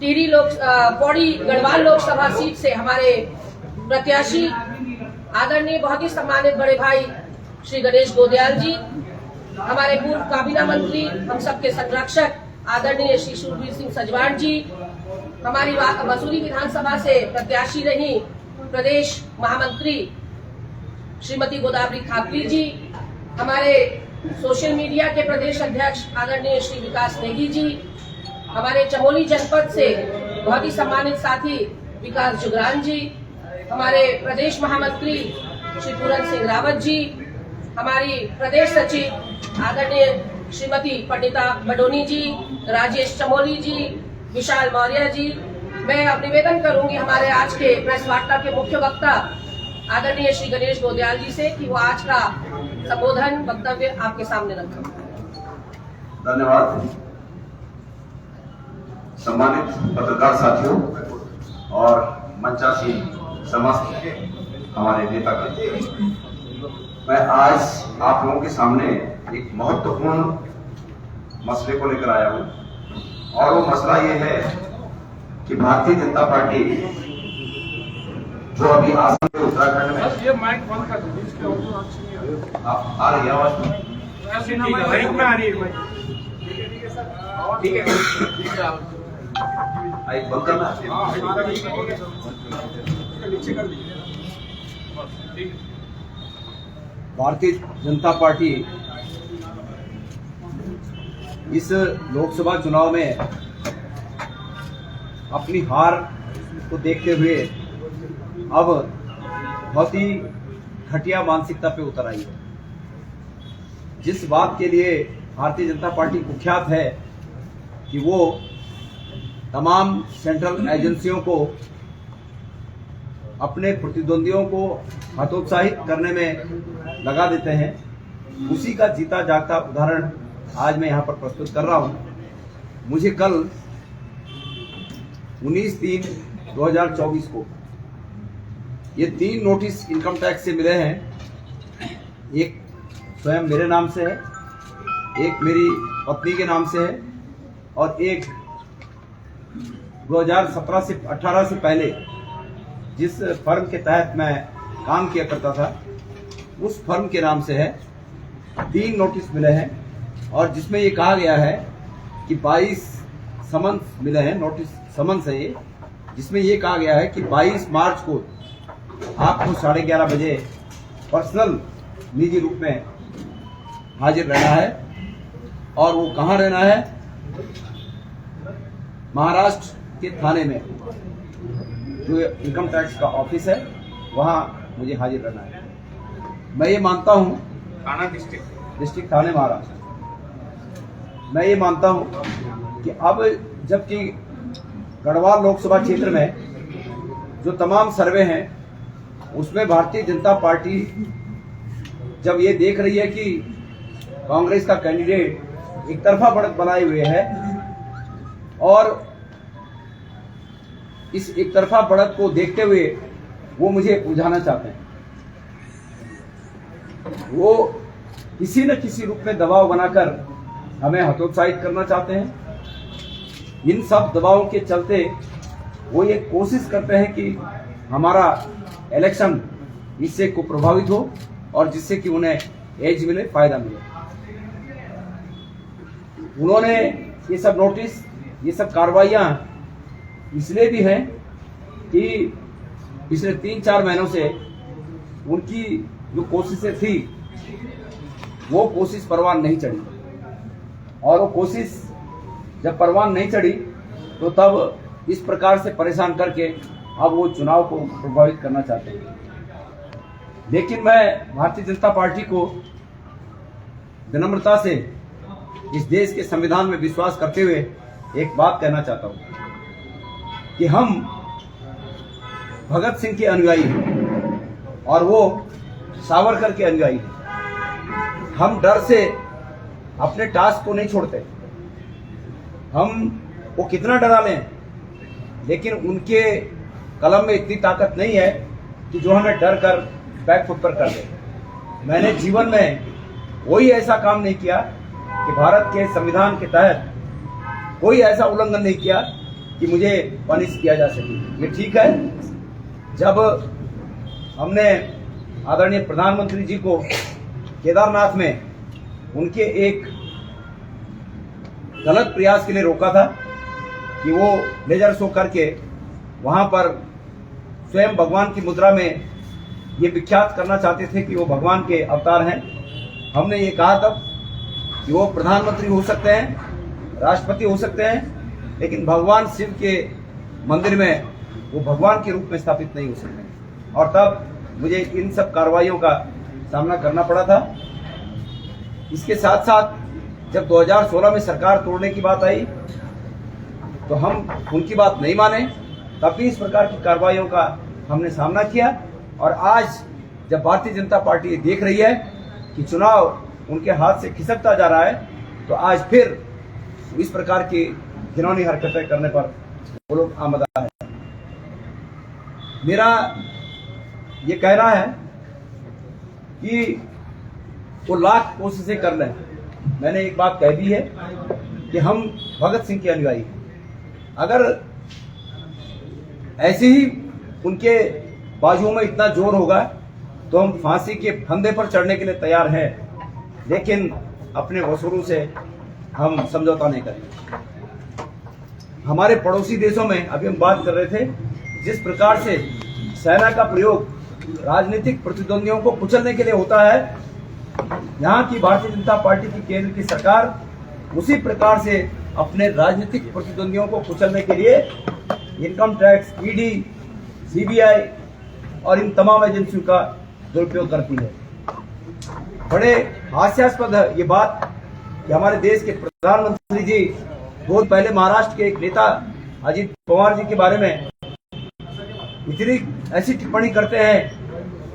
Pauri Garhwal Lok Sabha seat से हमारे प्रत्याशी आदरणीय बहुत ही सम्मानित बड़े भाई श्री गणेश गोदयाल जी, हमारे पूर्व काबीना मंत्री, हम सबके संरक्षक आदरणीय श्री शूरवीर सिंह सजवाण जी, हमारी मसूरी विधानसभा से प्रत्याशी रही प्रदेश महामंत्री श्रीमती गोदावरी खापरी जी, हमारे सोशल मीडिया के प्रदेश अध्यक्ष आदरणीय श्री विकास नेगी जी, हमारे चमोली जनपद से बहुत ही सम्मानित साथी विकास जुगरान जी, हमारे प्रदेश महामंत्री श्री पूरन सिंह रावत जी, हमारी प्रदेश सचिव आदरणीय श्रीमती पंडिता बडोनी जी, राजेश चमोली जी, विशाल मौर्य जी। मैं अब निवेदन करूंगी हमारे आज के प्रेस वार्ता के मुख्य वक्ता आदरणीय श्री गणेश गोदयाल जी से कि वो आज का संबोधन वक्तव्य आपके सामने रखें। धन्यवाद। सम्मानित पत्रकार साथियों और मंचासी समस्त हमारे नेता के, मैं आज आप लोगों के सामने एक महत्वपूर्ण मसले को लेकर आया हूं और वो मसला ये है कि भारतीय जनता पार्टी जो अभी आसाम के उत्तराखंड में ये माइक बंद कर दो, इसके ऑडियो आ रही है आवाज में आ रही है। ठीक है, एक बंद करना नीचे कर दीजिए। भारतीय जनता पार्टी इस लोकसभा चुनाव में अपनी हार को देखते हुए अब बहुत ही घटिया मानसिकता पे उतर आई है। जिस बात के लिए भारतीय जनता पार्टी कुख्यात है कि वो तमाम सेंट्रल एजेंसियों को अपने प्रतिद्वंदियों को हतोत्साहित करने में लगा देते हैं, उसी का जीता जागता उदाहरण आज मैं यहाँ पर प्रस्तुत कर रहा हूँ। मुझे कल 19/3/2024 को ये 3 नोटिस इनकम टैक्स से मिले हैं। एक स्वयं मेरे नाम से है, एक मेरी पत्नी के नाम से है और एक 2017 से 18 से पहले जिस फर्म के तहत मैं काम किया करता था उस फर्म के नाम से है। 3 नोटिस मिले हैं और जिसमें ये कहा गया है कि 22 समन्स मिले हैं, नोटिस समन्स है ये, जिसमें ये कहा गया है कि 22 मार्च को आपको 11:30 बजे पर्सनल निजी रूप में हाजिर रहना है और वो कहाँ रहना है? महाराष्ट्र के थाने में जो इनकम टैक्स का ऑफिस है वहाँ मुझे हाजिर रहना है। मैं ये मानता हूँ, थाना डिस्ट्रिक्ट थाने महाराष्ट्र, मैं ये मानता हूँ कि अब जबकि गढ़वाल लोकसभा क्षेत्र में जो तमाम सर्वे हैं उसमें भारतीय जनता पार्टी जब ये देख रही है कि कांग्रेस का कैंडिडेट एक तरफा बढ़त बनाए हुए है और इस एक तरफा बढ़त को देखते हुए वो मुझे उलझाना चाहते हैं। वो किसी न किसी रूप में दबाव बनाकर हमें हतोत्साहित करना चाहते हैं। इन सब दबावों के चलते वो ये कोशिश करते हैं कि हमारा इलेक्शन इससे को प्रभावित हो और जिससे कि उन्हें एज मिले, फायदा मिले। उन्होंने ये सब नोटिस, ये सब कार्रवाइयां इसलिए भी हैं कि पिछले 3-4 महीनों से उनकी जो कोशिशें थी वो कोशिश परवान नहीं चढ़ी और वो कोशिश जब परवान नहीं चढ़ी तो तब इस प्रकार से परेशान करके अब वो चुनाव को प्रभावित करना चाहते हैं। लेकिन मैं भारतीय जनता पार्टी को विनम्रता से इस देश के संविधान में विश्वास करते हुए एक बात कहना चाहता हूं कि हम भगत सिंह के अनुयायी हैं और वो सावरकर के अनुयायी हैं। हम डर से अपने टास्क को नहीं छोड़ते। हम वो कितना डरा लें, लेकिन उनके कलम में इतनी ताकत नहीं है कि जो हमें डर कर बैकफुट पर कर दे। मैंने जीवन में कोई ऐसा काम नहीं किया कि भारत के संविधान के तहत कोई ऐसा उल्लंघन नहीं किया कि मुझे पनिश किया जा सके। ये ठीक है। जब हमने आदरणीय प्रधानमंत्री जी को केदारनाथ में उनके एक गलत प्रयास के लिए रोका था कि वो लेजर शो करके वहां पर स्वयं भगवान की मुद्रा में ये विख्यात करना चाहते थे कि वो भगवान के अवतार हैं। हमने ये कहा तब कि वो प्रधानमंत्री हो सकते हैं, राष्ट्रपति हो सकते हैं, लेकिन भगवान शिव के मंदिर में वो भगवान के रूप में स्थापित नहीं हो सकते। और तब मुझे इन सब कार्रवाइयों का सामना करना पड़ा था। इसके साथ साथ जब 2016 में सरकार तोड़ने की बात आई तो हम उनकी बात नहीं माने, तब भी इस प्रकार की कार्रवाइयों का हमने सामना किया। और आज जब भारतीय जनता पार्टी देख रही है कि चुनाव उनके हाथ से खिसकता जा रहा है, तो आज फिर इस प्रकार की घिनौनी हरकतें करने पर वो लोग आमदा है। मेरा ये कहना है कि वो लाख कोशिशें कर लें। मैंने एक बात कह दी है कि हम भगत सिंह के अनुयायी हैं। अगर ऐसे ही उनके बाजुओं में इतना जोर होगा तो हम फांसी के फंदे पर चढ़ने के लिए तैयार हैं, लेकिन अपने वसूलों से हम समझौता नहीं करेंगे। हमारे पड़ोसी देशों में अभी हम बात कर रहे थे, जिस प्रकार से सेना का प्रयोग राजनीतिक प्रतिद्वंदियों को कुचलने के लिए होता है, यहाँ की भारतीय जनता पार्टी की केंद्र की सरकार उसी प्रकार से अपने राजनीतिक प्रतिद्वंदियों को कुचलने के लिए इनकम टैक्स, ईडी, सीबीआई और इन तमाम एजेंसियों का दुरुपयोग करती है। बड़े हास्यास्पद है ये बात कि हमारे देश के प्रधानमंत्री जी बहुत पहले महाराष्ट्र के एक नेता अजीत पवार जी के बारे में इतनी ऐसी टिप्पणी करते हैं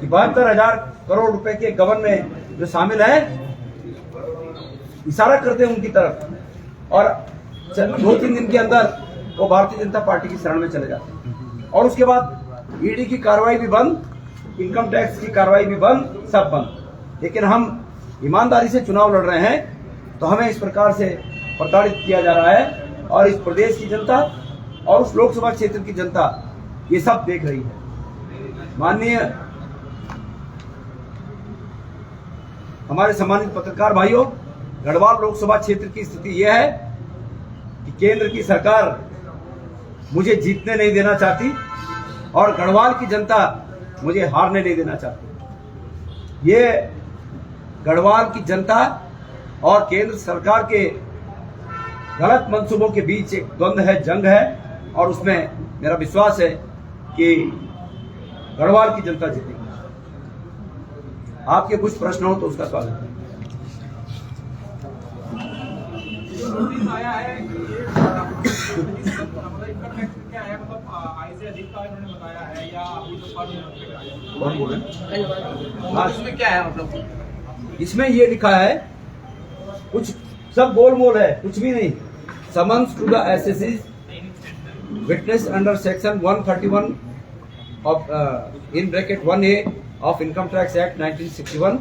कि 72,000 करोड़ रुपए के गबन में जो शामिल है, इशारा करते हैं उनकी तरफ, और 2-3 दिन के अंदर वो भारतीय जनता पार्टी की शरण में चले जाते हैं। और उसके बाद ईडी की कार्रवाई भी बंद, इनकम टैक्स की कार्रवाई भी बंद, सब बंद। लेकिन हम ईमानदारी से चुनाव लड़ रहे हैं तो हमें इस प्रकार से प्रताड़ित किया जा रहा है। और इस प्रदेश की जनता और उस लोकसभा क्षेत्र की जनता ये सब देख रही है। माननीय हमारे सम्मानित पत्रकार भाइयों, गढ़वाल लोकसभा क्षेत्र की स्थिति यह है कि केंद्र की सरकार मुझे जीतने नहीं देना चाहती और गढ़वाल की जनता मुझे हारने नहीं देना चाहती। ये गढ़वाल की जनता और केंद्र सरकार के गलत मंसूबों के बीच एक द्वंद्व है, जंग है, और उसमें मेरा विश्वास है कि गढ़वाल की जनता जीतेगी। आपके कुछ प्रश्न हो तो उसका स्वागत है। आया है क्या है, मतलब आय से अधिक का उन्होंने बताया है या अभी तो कौन बोले? इसमें क्या है, मतलब इसमें ये लिखा है, कुछ सब गोलमोल है, कुछ भी नहीं। Summons to the SSC witness under section 131 of in bracket 1A of Income Tax Act 1961,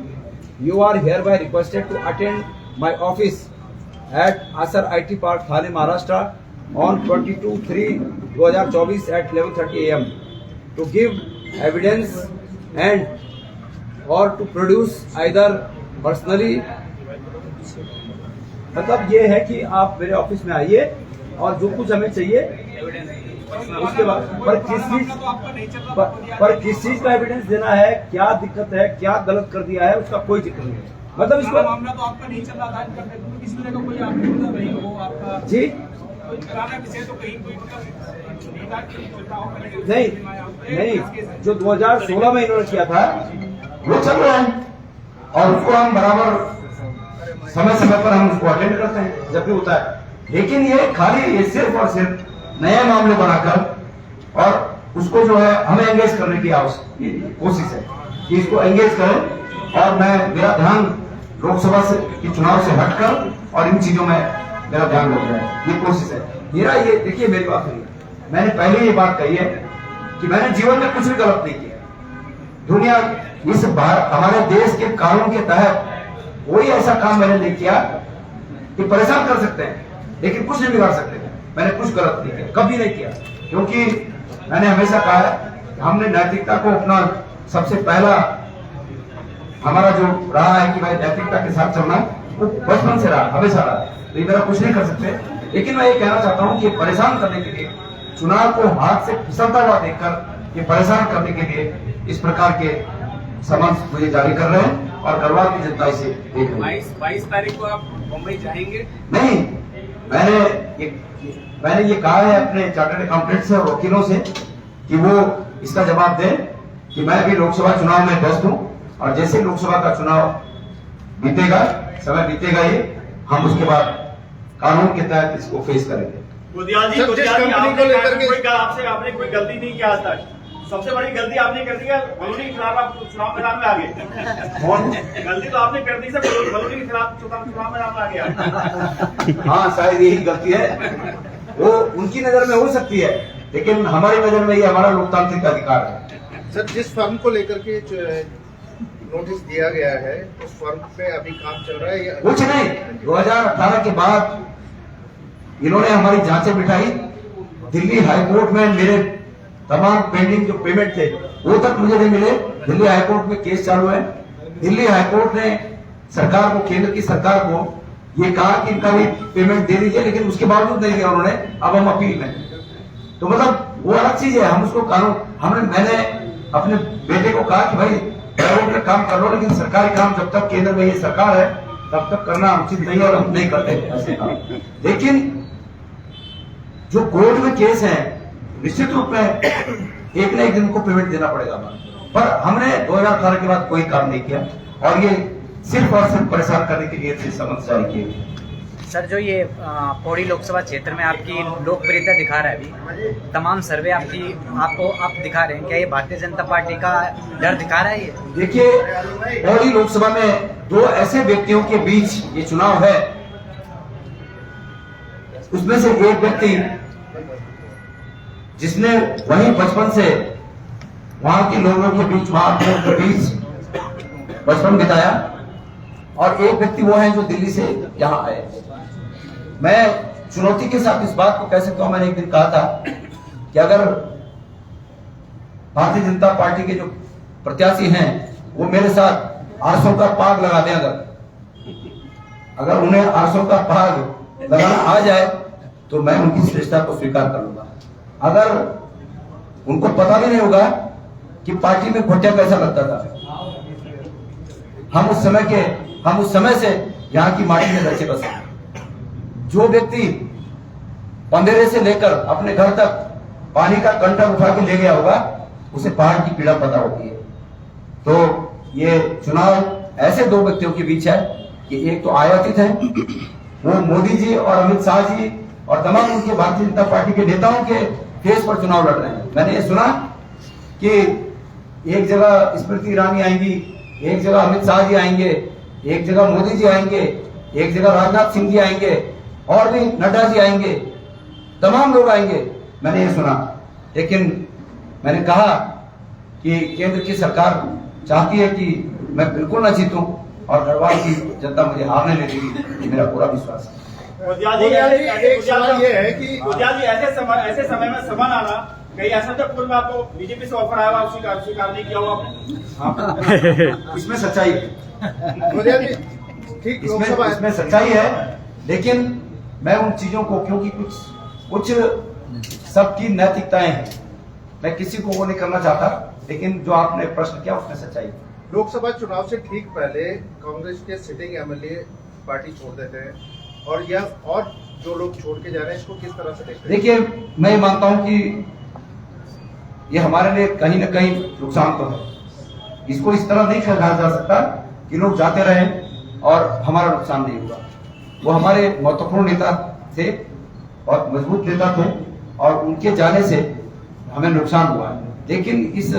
you are hereby requested to attend my office at Asar IT Park, Thane, Maharashtra on 22/3/2024 at 11:30 AM to give evidence and or to produce either personally। मतलब ये है कि आप मेरे office में आइए और जो कुछ हमें चाहिए उसके बाद पर किस चीज का एविडेंस देना है, क्या दिक्कत है, क्या गलत कर दिया है, उसका कोई जिक्र नहीं है। मतलब इसको मामला तो आपका नहीं चल रहा था, किसी तरह का कोई आपका नहीं हो आपका जी विषय तो कहीं कोई नहीं, जो 2016 में इन्होंने किया था वो चल रहा है और उसको हम बराबर समय समय पर हम उसको अटेंड करते हैं जब भी होता है। लेकिन ये खाली ये सिर्फ और सिर्फ नए मामले बनाकर और उसको जो है हमें एंगेज करने की कोशिश है कि इसको एंगेज करें। और मेरा ध्यान लोकसभा से की चुनाव से हटकर और इन चीजों में मेरा ध्यान लग रहा है, ये कोशिश है मेरा। ये देखिए मेरी बात सुनिए, मैंने पहले ये बात कही है कि मैंने जीवन में कुछ भी गलत नहीं किया। दुनिया इस हमारे देश के कानून के तहत कोई ऐसा काम मैंने नहीं किया कि परेशान कर सकते हैं, लेकिन कुछ नहीं बिगाड़ सकते। मैंने कुछ गलत नहीं किया, कभी नहीं किया, क्योंकि मैंने हमेशा कहा है हमने नैतिकता को अपना सबसे पहला हमारा जो रहा है कि भाई नैतिकता के साथ चलना, वो बचपन से रहा, हमेशा रहा। तो ये मेरा कुछ नहीं कर सकते, लेकिन मैं ये कहना चाहता हूँ कि परेशान करने के लिए, चुनाव को हाथ से फिसलता हुआ देखकर ये परेशान करने के लिए इस प्रकार के समन्स मुझे जारी कर रहे हैं और गढ़वाल की जनता इसे देख रही है। 22 तारीख को आप मुंबई जाएंगे? नहीं, मैंने ये कहा है अपने चार्टर्ड अकाउंटेंट से और वकीलों से कि वो इसका जवाब दें कि मैं भी लोकसभा चुनाव में व्यस्त हूं और जैसे लोकसभा का चुनाव बीतेगा, समय बीतेगा, ये हम उसके बाद कानून के तहत इसको फेस करेंगे। गोदियाल जी, आपने कोई गलती नहीं किया आज तक, सबसे बड़ी गलती आपने कर दी है, बलूनी के खिलाफ आप चुनाव मैदान में आ गए। कौन? गलती तो आपने कर दी सर, बलूनी के खिलाफ चुनाव मैदान में आ गया। हाँ, शायद यही गलती है, वो उनकी नजर में हो सकती है, लेकिन हमारी नजर में ये हमारा लोकतांत्रिक अधिकार है। सर, जिस फर्म को लेकर के नोटिस दिया गया है, उस फर्म पे अभी काम चल रहा है या कुछ नहीं? 2018 के बाद इन्होंने हमारी जांचें बिठाई, दिल्ली हाईकोर्ट में मेरे तमाम पेंडिंग जो पेमेंट थे वो तक मुझे नहीं मिले। दिल्ली हाईकोर्ट में केस चालू है। दिल्ली हाईकोर्ट ने सरकार को, केंद्र की सरकार को ये कहा कि इनका भी पेमेंट दे दीजिए, लेकिन उसके बावजूद नहीं दिया उन्होंने। अब हम अपील में, तो मतलब वो अलग चीज है, हम उसको कानून, मैंने अपने बेटे को कहा कि भाई प्राइवेट में काम कर लो, लेकिन सरकारी काम जब तक केंद्र में ये सरकार है तब तक करना उचित नहीं है और हम नहीं करते ऐसे काम। लेकिन जो कोर्ट में केस है, निश्चित रूप में एक न एक दिन को पेमेंट देना पड़ेगा, पर हमने 2018 के बाद कोई काम नहीं किया और ये सिर्फ और सिर्फ परेशान करने के लिए समन्स जारी किए। सर, जो ये पौड़ी लोकसभा क्षेत्र में आपकी लोकप्रियता दिखा रहा है, अभी तमाम सर्वे आप दिखा रहे हैं, क्या ये भारतीय जनता पार्टी का डर दिखा रहा है? ये देखिए, पौड़ी लोकसभा में दो ऐसे व्यक्तियों के बीच ये चुनाव है, उसमें से एक व्यक्ति जिसने वहीं बचपन से वहां के लोगों के बीच, वहां के बीच बचपन बिताया, और एक व्यक्ति वो है जो दिल्ली से यहाँ आए। मैं चुनौती के साथ इस बात को कह सकता हूं, मैंने एक दिन कहा था कि अगर भारतीय जनता पार्टी के जो प्रत्याशी हैं वो मेरे साथ 800 का पाग लगा दें, अगर उन्हें 800 का पाग लगाना आ जाए तो मैं उनकी श्रेष्ठता को स्वीकार कर लूंगा। अगर उनको पता भी नहीं होगा कि पार्टी में घोटिया कैसा लगता था, हम उस समय से यहाँ की माटी में रचे बसे। जो व्यक्ति पंधेरे से लेकर अपने घर तक पानी का कंटर उठा के ले गया होगा, उसे पहाड़ की पीड़ा पता होती है। तो ये चुनाव ऐसे दो व्यक्तियों के बीच है कि एक तो आयातित है, वो मोदी जी और अमित शाह जी और तमाम उनके भारतीय जनता पार्टी के नेताओं के फेस पर चुनाव लड़ रहे हैं। मैंने ये सुना कि एक जगह स्मृति ईरानी आएंगी, एक जगह अमित शाह जी आएंगे, एक जगह मोदी जी आएंगे, एक जगह राजनाथ सिंह जी आएंगे, और भी नड्डा जी आएंगे, तमाम लोग आएंगे, मैंने ये सुना। लेकिन मैंने कहा कि केंद्र की सरकार चाहती है कि मैं बिल्कुल न जीतूं और गढ़वाल की जनता मुझे हारने लगेगी, मेरा पूरा विश्वास है। गोदियाल जी, ऐसे समय में समन आना, कहीं ऐसा तो पूर्व में आपको बीजेपी से ऑफर आया, स्वीकार नहीं किया हुआ आपने? इसमें सच्चाई है, गोदियाल जी, ठीक इसमें सच्चाई है, लेकिन मैं उन चीजों को, क्योंकि कुछ सबकी नैतिकताएं हैं, मैं किसी को वो नहीं करना चाहता, लेकिन जो आपने प्रश्न किया उसमें सच्चाई है। लोकसभा चुनाव से ठीक पहले कांग्रेस के सिटिंग एमएलए पार्टी छोड़ देते हैं, और जो लोग छोड़ के जा रहे हैं, इसको किस तरह से देखते हैं? देखिए, मैं ये मानता हूं कि ये हमारे लिए कहीं ना कहीं नुकसान तो है। इसको इस तरह नहीं कहा जा सकता कि लोग जाते रहें और हमारा नुकसान नहीं होगा। वो हमारे महत्वपूर्ण नेता थे और मजबूत नेता थे, और उनके जाने से हमें नुकसान हुआ है। लेकिन इस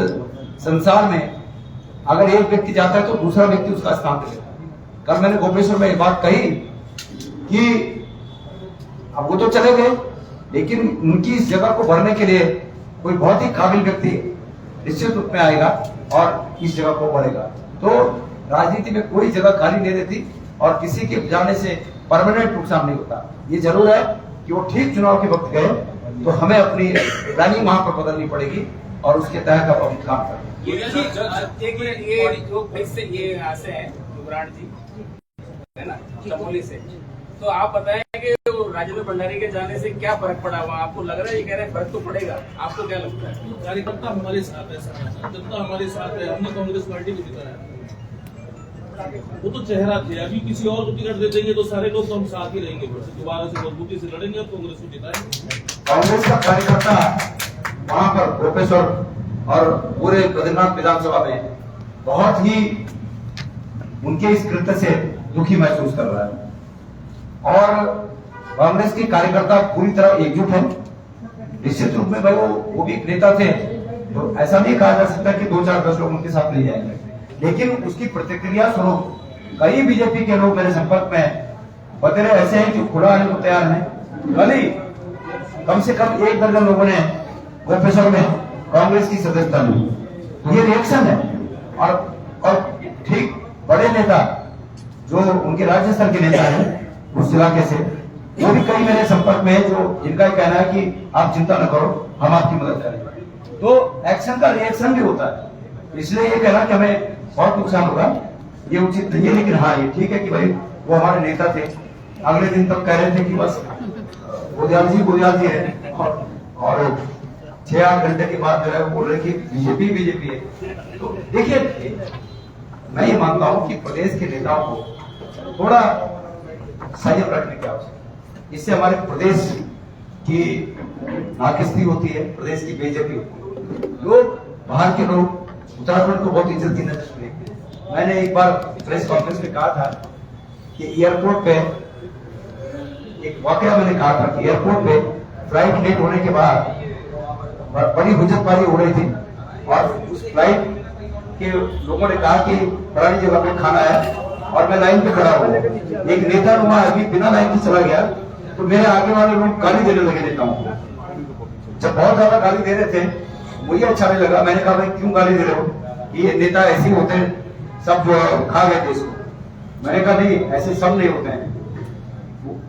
संसार में अगर एक व्यक्ति जाता है तो दूसरा व्यक्ति उसका स्थान ले लेता है। कल मैंने गोपेश्वर में एक बात कही कि अब वो तो चले गए, लेकिन उनकी इस जगह को भरने के लिए कोई बहुत ही काबिल व्यक्ति निश्चित रूप में आएगा और इस जगह को भरेगा। तो राजनीति में कोई जगह खाली नहीं रहती और किसी के जाने से परमानेंट नुकसान नहीं होता। ये जरूर है कि वो ठीक चुनाव के वक्त गए तो हमें अपनी प्लानिंग वहां पर बदलनी पड़ेगी और उसके तहत अब हम काम करेंगे। ये जो फिक्स ये यहाँ से है युवराज जी है ना चमोली से, तो आप बताएं कि राजेंद्र भंडारी के जाने से क्या फर्क पड़ा वहाँ? आपको लग रहा है, ये कह रहे हैं फर्क तो पड़ेगा, आपको क्या लगता है? कार्यकर्ता हमारे साथ है, जनता हमारे साथ है, हमने कांग्रेस पार्टी को जिताया। वो तो चेहरा थे, अभी किसी और को टिकट दे देंगे तो सारे लोग तो हम साथ ही रहेंगे, दोबारा से मजबूती से लड़ेंगे और कांग्रेस को जिताएंगे। कांग्रेस का कार्यकर्ता वहां पर प्रोफेसर और पूरे बद्रीनाथ विधानसभा में बहुत ही उनके इस कृत्य से दुखी महसूस कर रहा है और कांग्रेस के कार्यकर्ता पूरी तरह एकजुट है। निश्चित रूप में भाई वो भी एक नेता थे, तो ऐसा नहीं कहा जा सकता कि 2-4-10 लोग उनके साथ ले जाएंगे, लेकिन उसकी प्रतिक्रिया स्वरूप कई बीजेपी के लोग मेरे संपर्क में बतेरे ऐसे हैं जो खुला आने को तैयार हैं। कल ही कम से कम 1 दर्जन लोगों ने प्रोफेसर में कांग्रेस की सदस्यता ली। ये रिएक्शन है और ठीक बड़े नेता जो उनके राज्य स्तर के नेता हैं उस इलाके से, वो भी कई मेरे संपर्क में है जो जिनका कहना है कि आप चिंता न करो, हम आपकी मदद करेंगे। तो एक्शन का रिएक्शन भी होता है, इसलिए ये कहना कि हमें बहुत नुकसान होगा ये उचित नहीं है। लेकिन हाँ, ये ठीक है कि भाई वो हमारे नेता थे, अगले दिन तक कह रहे थे कि बस गोदियाल जी है और 6-8 घंटे के बाद जो है वो बोल रहे कि बीजेपी है। तो देखिए, मैं ये मानता हूं कि प्रदेश के नेताओं को थोड़ा संयम रखने की आवश्यकता है। इससे हमारे प्रदेश की नाकिस्ती होती है, प्रदेश की बेइज्जती होती है। लोग बाहर के लोग उत्तराखंड को बहुत इज्जत की नजर से देखते हैं। मैंने एक बार प्रेस कॉन्फ्रेंस में कहा था कि एयरपोर्ट पे एक वाकया मैंने कहा था कि एयरपोर्ट पे फ्लाइट लेट होने के बाद बड़ी हुज्जतबाजी हो रही थी और उस फ्लाइट के लोगों ने कहा कि फलानी जगह पे खाना है और मैं लाइन पे खड़ा हूँ। एक नेता नुमा अभी बिना लाइन के चला गया तो मेरे आगे वाले लोग गाली देने लगे नेताओं को। जब बहुत ज्यादा गाली दे रहे थे मुझे अच्छा नहीं लगा, मैंने कहा भाई क्यों गाली दे रहे हो, ये नेता ऐसे ही होते हैं, सब जो खा गए थे इसको। मैंने कहा नहीं, ऐसे सब नहीं होते हैं।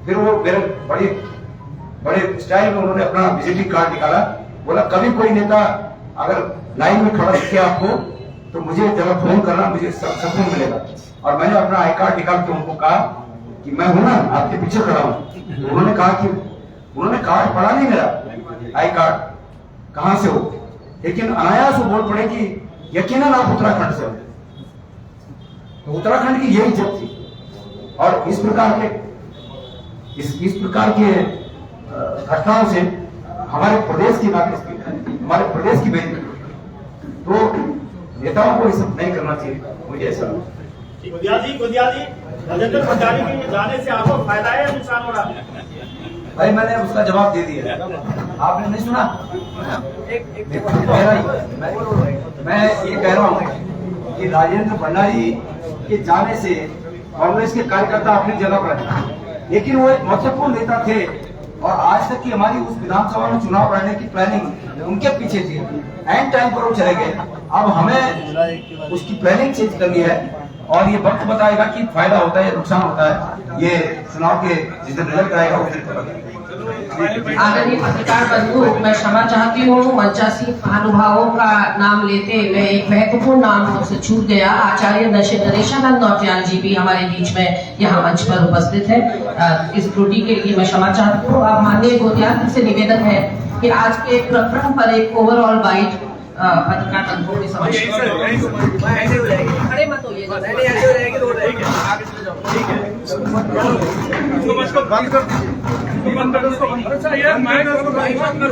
फिर वो मेरे बड़े स्टाइल में उन्होंने अपना विजिटिंग कार्ड निकाला, बोला कभी कोई नेता अगर लाइन में खड़ा दिखे आपको तो मुझे जरा फोन करना, मुझे सुकून मिलेगा। और मैंने अपना आई कार्ड निकाल के उनको कहा कि मैं हूं ना, आपके पीछे खड़ा हूं। तो उन्होंने कहा कि उन्होंने कार्ड पढ़ा नहीं मेरा आई कार्ड, कहां से हो, लेकिन अनायास वो बोल पड़े कि यकीनन आप उत्तराखंड से हो। तो उत्तराखंड की यही इज्जत थी और इस प्रकार के घटनाओं से हमारे प्रदेश की नाकिस्ती, हमारे प्रदेश की बेइज्जती, तो नेताओं को ये सब नहीं करना चाहिए, मुझे ऐसा लगता है। गोदियाल जी, राजेंद्र भंडारी के जाने से आपको फायदा है या नुकसान हो रहा है? भाई मैंने उसका जवाब दे दिया, आपने नहीं सुना? मैं ये कह रहा हूँ कि राजेंद्र भंडारी के जाने से कांग्रेस के कार्यकर्ता अपनी जगह पर हैं, लेकिन वो एक महत्वपूर्ण नेता थे और आज तक की हमारी उस विधानसभा में चुनाव लड़ने की प्लानिंग उनके पीछे थी। एंड टाइम पर वो चले गए, अब हमें उसकी प्लानिंग चेंज करनी है और ये वक्त बताएगा कि फायदा होता है या नुकसान होता है। ये चुनाव के जिस दिन रिजल्ट आएगा उस दिन पता लगेगा। आदरणीय पत्रकार बंधु, मैं क्षमा चाहती हूँ, मंचासीन महानुभावों का नाम लेते मैं एक महत्वपूर्ण नाम मुझसे छूट गया। आचार्य नरेशानंद नौटियाल जी भी हमारे बीच में यहाँ मंच पर उपस्थित है। इस त्रुटि के लिए मैं क्षमा चाहती हूँ। अब माननीय गोदियाल जी से निवेदन है कि आज के प्रकरण पर एक ओवरऑल बाइट पत्रकार बंधुओं के समक्ष खड़े मत होइएगा, बंद कर